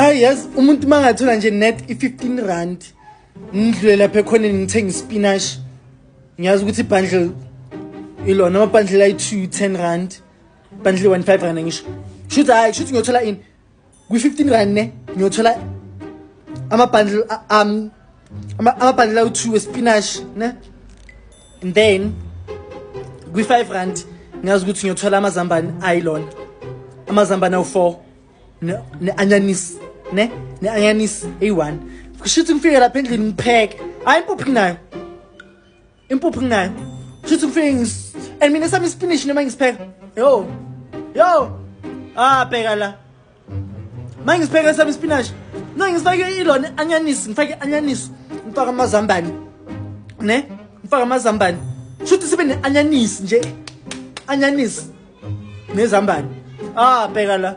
Yes, umuntu mangathola nje net i15 rand. Ngidlule lapha ekhoneni ngithenga ispinach. Ngiyazi ukuthi ibundle ilona amabundle ayi2 10 rand. Bundle 15 rand ngisho. Shuthi ngiyothola ini? Kwi15 rand ne ngiyothola amabundle amabundle ayi2 spinach ne. And then kwi5 rand ngiyazi ukuthi ngiyothola amazambane ayilona. Amazambane awu4 ne anyanisi ne anyanisi a1. Kushuthi ngifike lapha endlini ngipheke. Hayi impuphu nginayo. Shuthi ngifike and mina sami spinach noma ngisipheka. Yo. Pheka la. Manje ngisipheka sami spinach. No ngifake ilona anyanisi, ngifake anyanisi. Ngifaka amazambane. Ne? Ngifaka amazambane. Shuthi sibe ne anyanisi nje. Anyanisi nezambane. Pheka la.